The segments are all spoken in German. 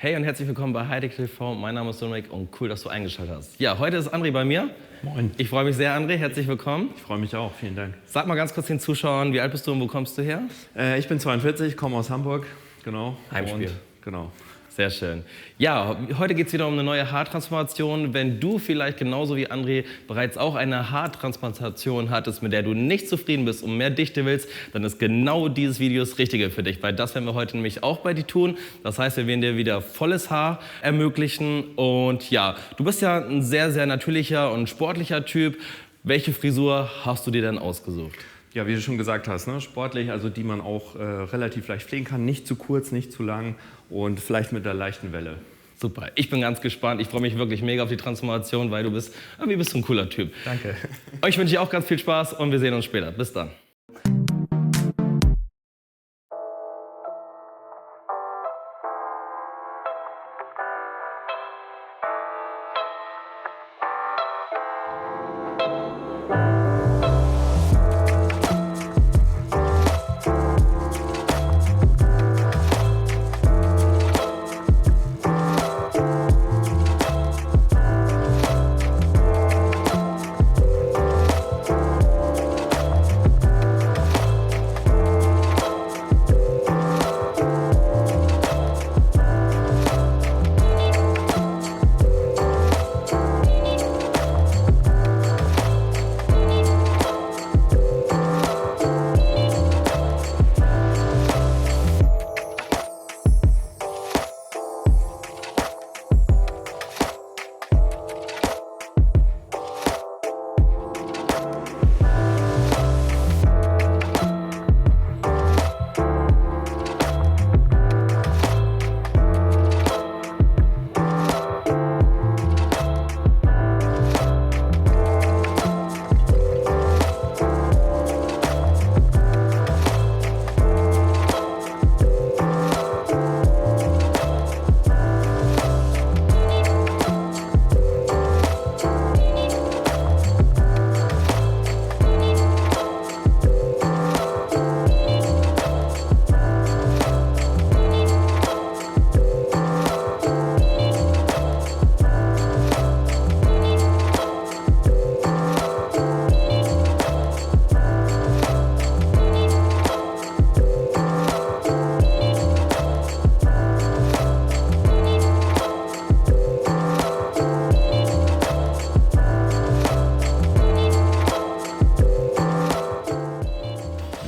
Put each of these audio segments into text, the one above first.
Hey und herzlich willkommen bei Hightech TV. Mein Name ist Dominik und cool, dass du eingeschaltet hast. Ja, heute ist André bei mir. Moin. Ich freue mich sehr, André. Herzlich willkommen. Ich freue mich auch, vielen Dank. Sag mal ganz kurz den Zuschauern, wie alt bist du und wo kommst du her? Ich bin 42, komme aus Hamburg, genau. Heimspiel. Genau. Sehr schön. Ja, heute geht es wieder um eine neue Haartransplantation. Wenn du vielleicht genauso wie André bereits auch eine Haartransplantation hattest, mit der du nicht zufrieden bist und mehr Dichte willst, dann ist genau dieses Video das Richtige für dich, weil das werden wir heute nämlich auch bei dir tun. Das heißt, wir werden dir wieder volles Haar ermöglichen. Und ja, du bist ja ein sehr, sehr natürlicher und sportlicher Typ. Welche Frisur hast du dir denn ausgesucht? Ja, wie du schon gesagt hast, ne, sportlich, also die man auch relativ leicht pflegen kann. Nicht zu kurz, nicht zu lang und vielleicht mit einer leichten Welle. Super, ich bin ganz gespannt. Ich freue mich wirklich mega auf die Transformation, weil du bist so ein cooler Typ. Danke. Euch wünsche ich auch ganz viel Spaß und wir sehen uns später. Bis dann.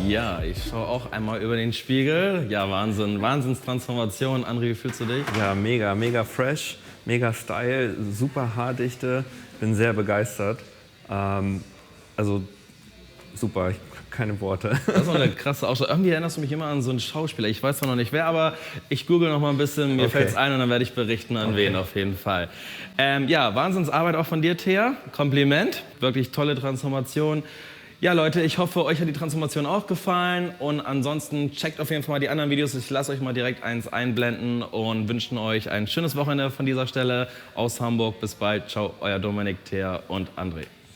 Ja, ich schaue auch einmal über den Spiegel. Ja, Wahnsinn, Wahnsinnstransformation. André, wie fühlst du dich? Ja, mega, mega fresh, mega Style, super Haardichte. Bin sehr begeistert. Also super, keine Worte. Das ist auch eine krasse Ausstrahlung. Irgendwie erinnerst du mich immer an so einen Schauspieler. Ich weiß zwar noch nicht wer, aber ich google noch mal ein bisschen. Mir fällt's ein und dann werde ich berichten, an wen auf jeden Fall. Ja, Wahnsinnsarbeit auch von dir, Thea. Kompliment. Wirklich tolle Transformation. Ja, Leute, ich hoffe, euch hat die Transformation auch gefallen. Und ansonsten checkt auf jeden Fall mal die anderen Videos. Ich lasse euch mal direkt eins einblenden und wünschen euch ein schönes Wochenende von dieser Stelle aus Hamburg. Bis bald. Ciao, euer Dominik, Thea und André.